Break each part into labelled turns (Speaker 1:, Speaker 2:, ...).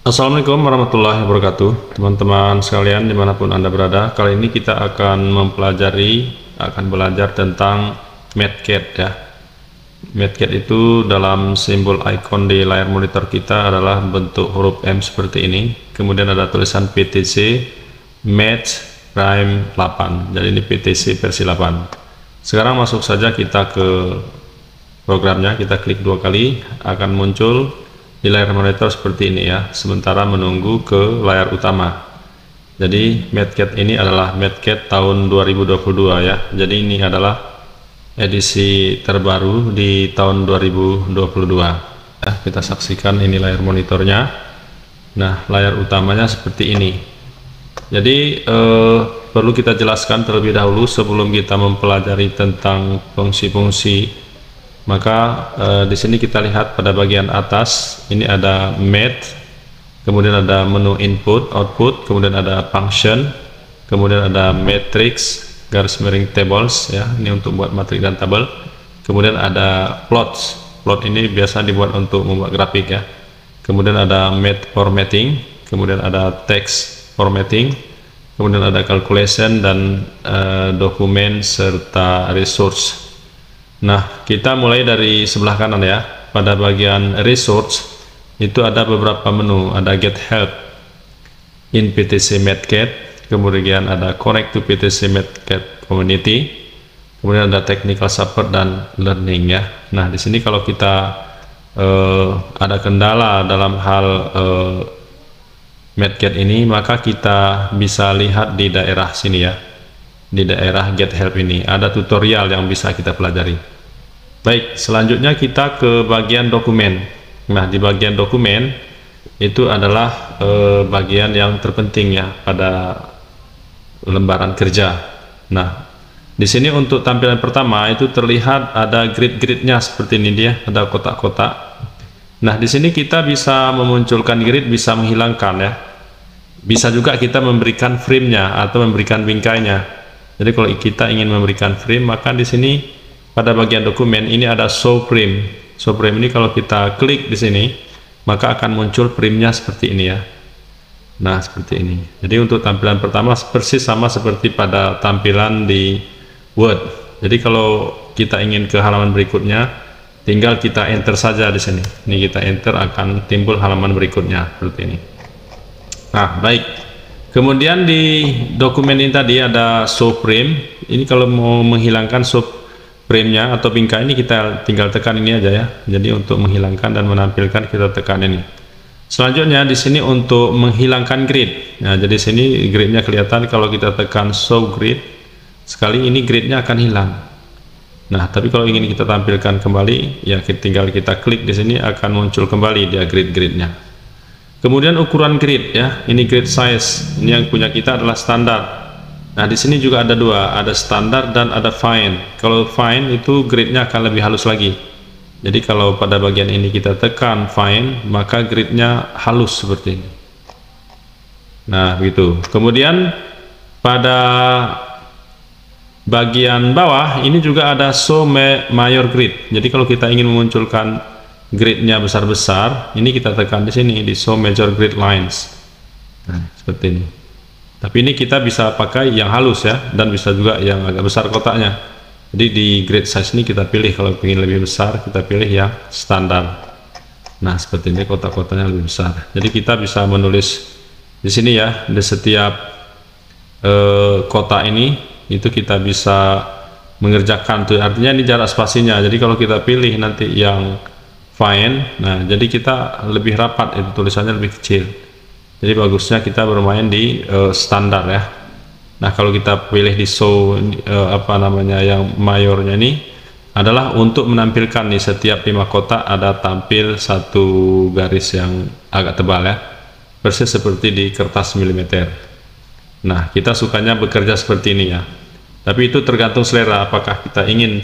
Speaker 1: Assalamualaikum warahmatullahi wabarakatuh, teman-teman sekalian dimanapun Anda berada. Kali ini kita akan belajar tentang MATCAD ya. MATCAD itu dalam simbol icon di layar monitor kita adalah bentuk huruf M seperti ini. Kemudian ada tulisan PTC Math Prime 8. Jadi ini PTC versi 8. Sekarang masuk saja kita ke programnya. Kita klik 2 kali, akan muncul di layar monitor seperti ini ya, sementara menunggu ke layar utama. Jadi MATCAD ini adalah MATCAD tahun 2022 ya. Jadi ini adalah edisi terbaru di tahun 2022 ya. Kita saksikan ini layar monitornya. Nah, layar utamanya seperti ini. Jadi perlu kita jelaskan terlebih dahulu sebelum kita mempelajari tentang fungsi-fungsi. Maka di sini kita lihat pada bagian atas ini ada Math, kemudian ada menu input, output, kemudian ada function, kemudian ada matrix, garis miring tables ya, ini untuk buat matriks dan tabel. Kemudian ada plots. Plot ini biasa dibuat untuk membuat grafik ya. Kemudian ada math formatting, kemudian ada text formatting, kemudian ada calculation dan dokumen serta resource. Nah, kita mulai dari sebelah kanan ya. Pada bagian resource itu ada beberapa menu, ada get help in PTC MATCAD, kemudian ada connect to PTC MATCAD community, kemudian ada technical support dan learning ya. Nah, di sini kalau kita ada kendala dalam hal MATCAD ini, maka kita bisa lihat di daerah sini ya. Di daerah get help ini ada tutorial yang bisa kita pelajari. Baik, selanjutnya kita ke bagian dokumen. Nah, di bagian dokumen itu adalah bagian yang terpenting ya pada lembaran kerja. Nah, di sini untuk tampilan pertama itu terlihat ada grid-gridnya seperti ini dia, ada kotak-kotak. Nah, di sini kita bisa memunculkan grid, bisa menghilangkan ya. Bisa juga kita memberikan frame-nya atau memberikan bingkainya. Jadi kalau kita ingin memberikan frame, maka di sini pada bagian dokumen ini ada show frame. Show frame ini kalau kita klik di sini, maka akan muncul frame-nya seperti ini ya. Nah, seperti ini. Jadi untuk tampilan pertama persis sama seperti pada tampilan di Word. Jadi kalau kita ingin ke halaman berikutnya, tinggal kita enter saja di sini. Ini kita enter, akan timbul halaman berikutnya seperti ini. Nah, baik. Kemudian di dokumen ini tadi ada show frame. Ini kalau mau menghilangkan show frame-nya atau bingkai ini kita tinggal tekan ini aja ya. Jadi untuk menghilangkan dan menampilkan kita tekan ini. Selanjutnya di sini untuk menghilangkan grid. Nah, jadi sini gridnya kelihatan kalau kita tekan show grid. Sekali ini gridnya akan hilang. Nah, tapi kalau ingin kita tampilkan kembali, ya tinggal kita klik di sini akan muncul kembali dia grid-gridnya. Kemudian ukuran grid ya, ini grid size. Ini yang punya kita adalah standar. Nah, di sini juga ada dua, ada standar dan ada fine. Kalau fine itu gridnya akan lebih halus lagi. Jadi kalau pada bagian ini kita tekan fine, maka gridnya halus seperti ini. Nah, begitu. Kemudian pada bagian bawah ini juga ada show mayor grid. Jadi kalau kita ingin memunculkan gridnya besar-besar, ini kita tekan di sini di show major grid lines. Nah, seperti ini. Tapi ini kita bisa pakai yang halus ya, dan bisa juga yang agak besar kotaknya. Jadi di grid size ini kita pilih, kalau ingin lebih besar kita pilih yang standar. Nah, seperti ini kotak-kotaknya lebih besar. Jadi kita bisa menulis di sini ya, di setiap kotak ini itu kita bisa mengerjakan tuh, artinya ini jarak spasinya. Jadi kalau kita pilih nanti yang fine, nah jadi kita lebih rapat, itu tulisannya lebih kecil. Jadi bagusnya kita bermain di standar ya. Nah, kalau kita pilih di show yang mayornya ini adalah untuk menampilkan nih setiap 5 kotak ada tampil satu garis yang agak tebal ya, persis seperti di kertas milimeter. Nah, kita sukanya bekerja seperti ini ya. Tapi itu tergantung selera, apakah kita ingin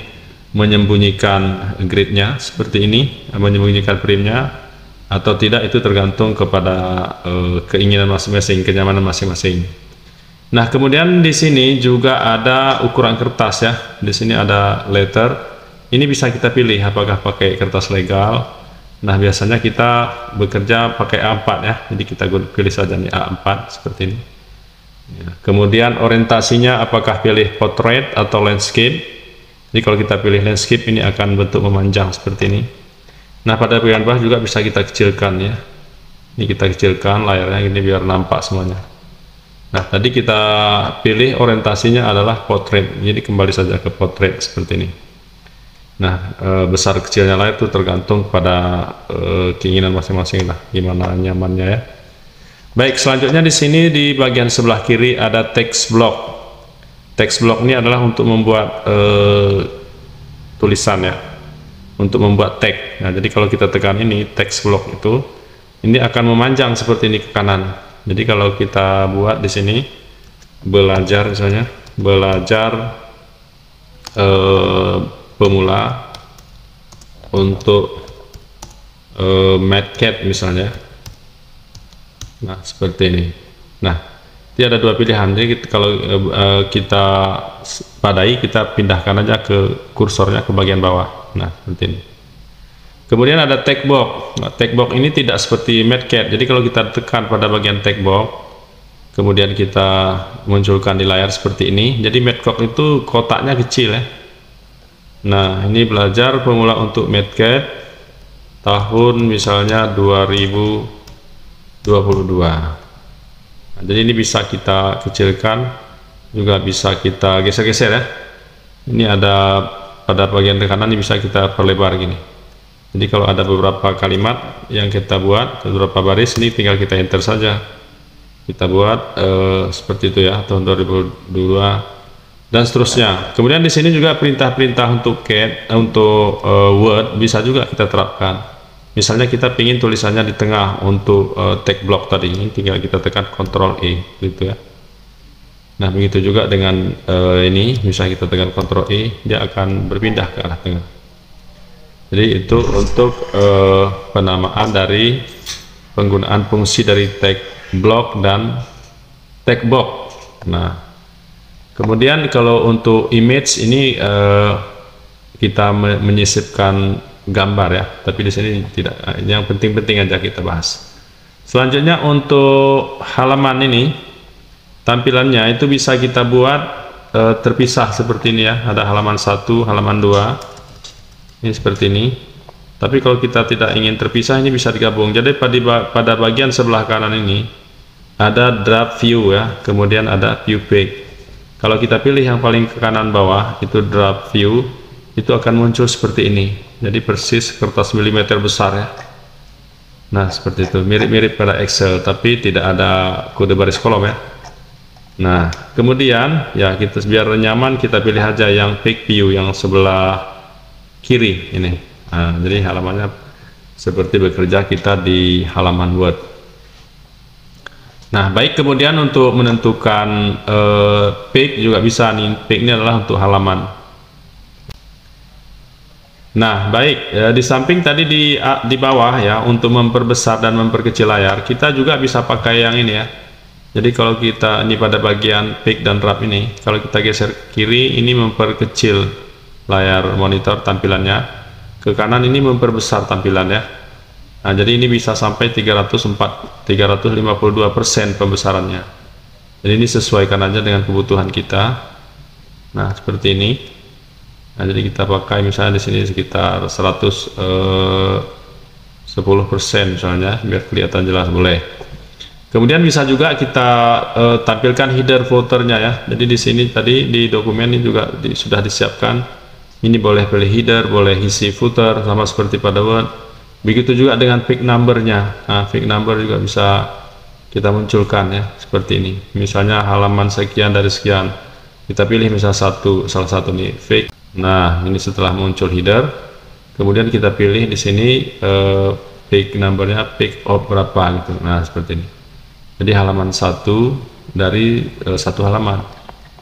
Speaker 1: menyembunyikan gridnya seperti ini, menyembunyikan frame-nya atau tidak, itu tergantung kepada keinginan masing-masing, kenyamanan masing-masing. Nah, kemudian di sini juga ada ukuran kertas ya. Di sini ada letter. Ini bisa kita pilih apakah pakai kertas legal. Nah, biasanya kita bekerja pakai A4 ya, jadi kita pilih saja nih A4 seperti ini ya. Kemudian orientasinya apakah pilih portrait atau landscape. Jadi kalau kita pilih landscape, ini akan bentuk memanjang seperti ini. Nah, pada bagian bawah juga bisa kita kecilkan ya, ini kita kecilkan layarnya ini biar nampak semuanya. Nah, tadi kita pilih orientasinya adalah portrait, jadi kembali saja ke portrait seperti ini. Nah, besar kecilnya layar itu tergantung pada keinginan masing-masing lah, gimana nyamannya ya. Baik, selanjutnya di sini di bagian sebelah kiri ada text block. Text block ini adalah untuk membuat tulisan ya, untuk membuat tag. Nah, jadi kalau kita tekan ini text block itu, ini akan memanjang seperti ini ke kanan. Jadi kalau kita buat di sini belajar, misalnya belajar pemula untuk MATCAD misalnya. Nah, seperti ini. Nah, ini ada dua pilihan. Jadi kalau kita padai, kita pindahkan aja ke kursornya ke bagian bawah. Nah, seperti ini. Kemudian ada tag box. Nah, tag box ini tidak seperti MATCAD. Jadi kalau kita tekan pada bagian tag box, kemudian kita munculkan di layar seperti ini. Jadi MATCAD itu kotaknya kecil ya. Nah, ini belajar pemula untuk MATCAD tahun misalnya 2022. Nah, jadi ini bisa kita kecilkan, juga bisa kita geser-geser ya. Ini ada pada bagian kanan ini bisa kita perlebar gini. Jadi kalau ada beberapa kalimat yang kita buat, beberapa baris, ini tinggal kita enter saja. Kita buat seperti itu ya, tahun 2022 dan seterusnya. Kemudian di sini juga perintah-perintah untuk CAD, untuk Word bisa juga kita terapkan. Misalnya kita ingin tulisannya di tengah untuk tag block tadi, ini tinggal kita tekan Ctrl E gitu ya. Nah, begitu juga dengan ini, misalnya kita tekan Ctrl E, dia akan berpindah ke arah tengah. Jadi itu untuk penamaan dari penggunaan fungsi dari tag block dan tag box. Nah, kemudian kalau untuk image ini kita menyisipkan gambar ya, tapi di sini tidak. Yang penting-penting aja kita bahas. Selanjutnya untuk halaman ini, tampilannya itu bisa kita buat terpisah seperti ini ya. Ada halaman 1, halaman 2. Ini seperti ini. Tapi kalau kita tidak ingin terpisah, ini bisa digabung. Jadi pada bagian sebelah kanan ini ada draft view ya, kemudian ada view page. Kalau kita pilih yang paling ke kanan bawah itu draft view, itu akan muncul seperti ini. Jadi persis kertas milimeter besar ya. Nah, seperti itu, mirip-mirip pada Excel, tapi tidak ada kode baris kolom ya. Nah, kemudian ya kita biar nyaman, kita pilih aja yang page view yang sebelah kiri ini. Nah, jadi halamannya seperti bekerja kita di halaman Word. Nah, baik, kemudian untuk menentukan page juga bisa nih. Page ini adalah untuk halaman. Nah, baik, di samping tadi di bawah ya, untuk memperbesar dan memperkecil layar, kita juga bisa pakai yang ini ya. Jadi kalau kita ini pada bagian page dan wrap ini, kalau kita geser ke kiri, ini memperkecil layar monitor tampilannya, ke kanan ini memperbesar tampilan ya. Nah, jadi ini bisa sampai 352% pembesarannya. Jadi ini sesuaikan aja dengan kebutuhan kita. Nah, seperti ini. Nah, jadi kita pakai misalnya di sini sekitar 110% misalnya, biar kelihatan jelas, boleh. Kemudian bisa juga kita tampilkan header footernya ya. Jadi di sini tadi di dokumen ini juga sudah disiapkan. Ini boleh pilih header, boleh isi footer, sama seperti pada Word. Begitu juga dengan page numbernya. Nah, page number juga bisa kita munculkan ya, seperti ini. Misalnya halaman sekian dari sekian, kita pilih misalnya salah satu nih page. Nah, ini setelah muncul header, kemudian kita pilih di sini page numbernya, page of berapa gitu. Nah, seperti ini. Jadi halaman 1 dari satu halaman.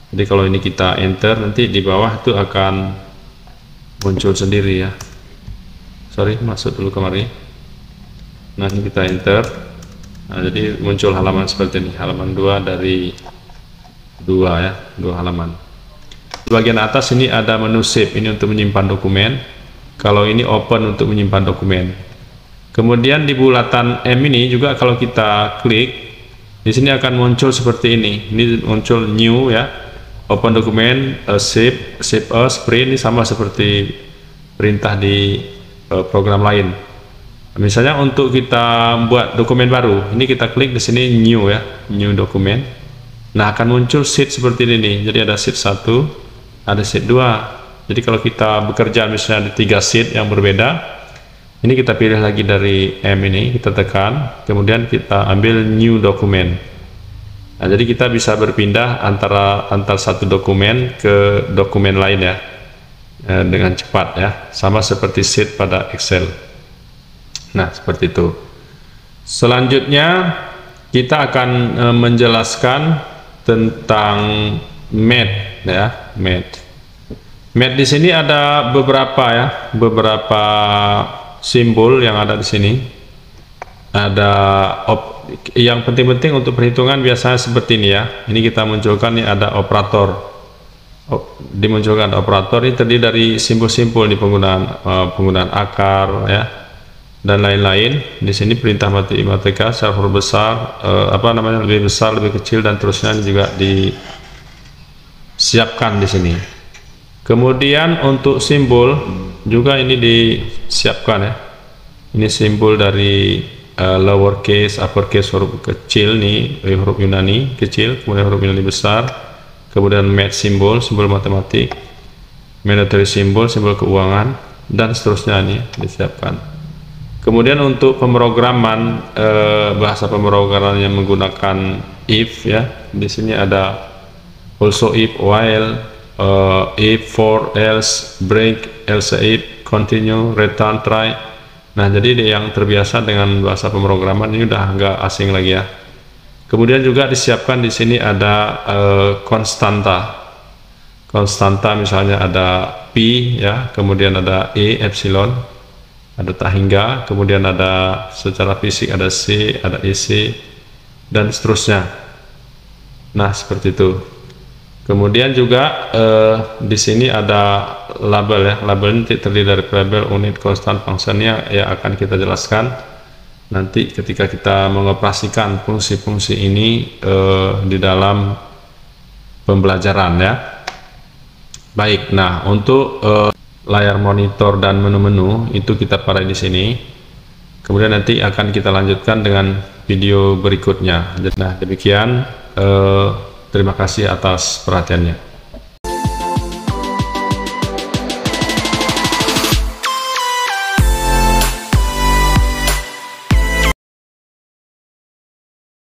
Speaker 1: Jadi kalau ini kita enter, nanti di bawah itu akan muncul sendiri ya. Sorry, masuk dulu kemari. Nah, ini kita enter. Nah, jadi muncul halaman seperti ini, halaman 2 dari 2 ya, 2 halaman. Di bagian atas ini ada menu save, ini untuk menyimpan dokumen. Kalau ini open untuk menyimpan dokumen. Kemudian di bulatan M ini juga kalau kita klik, di sini akan muncul seperti ini. Ini muncul new ya, open document, save as, print. Ini sama seperti perintah di program lain. Misalnya untuk kita buat dokumen baru, ini kita klik di sini new ya, new dokumen. Nah, akan muncul sheet seperti ini. Jadi ada sheet 1, ada sheet 2. Jadi kalau kita bekerja misalnya di 3 sheet yang berbeda, ini kita pilih lagi dari M ini, kita tekan, kemudian kita ambil new dokumen. Nah, jadi kita bisa berpindah antara satu dokumen ke dokumen lain ya, dengan cepat ya, sama seperti sheet pada Excel. Nah, seperti itu. Selanjutnya kita akan menjelaskan tentang math ya, math. Math di sini ada beberapa ya, beberapa simbol yang ada di sini. Ada yang penting-penting untuk perhitungan biasanya seperti ini ya. Ini kita munculkan, nih ada operator. Dimunculkan operator ini terdiri dari simbol-simbol di penggunaan akar ya dan lain-lain. Di sini perintah matematika secara huruf besar, lebih besar, lebih kecil dan terusnya juga disiapkan di sini. Kemudian untuk simbol juga ini disiapkan ya. Ini simbol dari lowercase, uppercase huruf kecil nih, huruf Yunani kecil, kemudian huruf Yunani besar, kemudian math simbol, simbol matematik, monetary simbol, simbol keuangan, dan seterusnya nih disiapkan. Kemudian untuk pemrograman, bahasa pemrograman yang menggunakan if ya, di sini ada also if, while, if, for, else, break, else if, continue, return, try. Nah, jadi yang terbiasa dengan bahasa pemrograman ini udah nggak asing lagi ya. Kemudian juga disiapkan di sini ada konstanta. Konstanta misalnya ada P ya, kemudian ada E, epsilon, ada tak hingga, kemudian ada secara fisik ada C, ada EC, dan seterusnya. Nah, seperti itu. Kemudian juga di sini ada label ya. Label ini terdiri dari variabel, unit, konstan, fungsinya ya akan kita jelaskan nanti ketika kita mengoperasikan fungsi-fungsi ini di dalam pembelajaran ya. Baik, nah untuk layar monitor dan menu-menu itu kita pakai di sini. Kemudian nanti akan kita lanjutkan dengan video berikutnya. Nah, demikian. Terima kasih atas perhatiannya.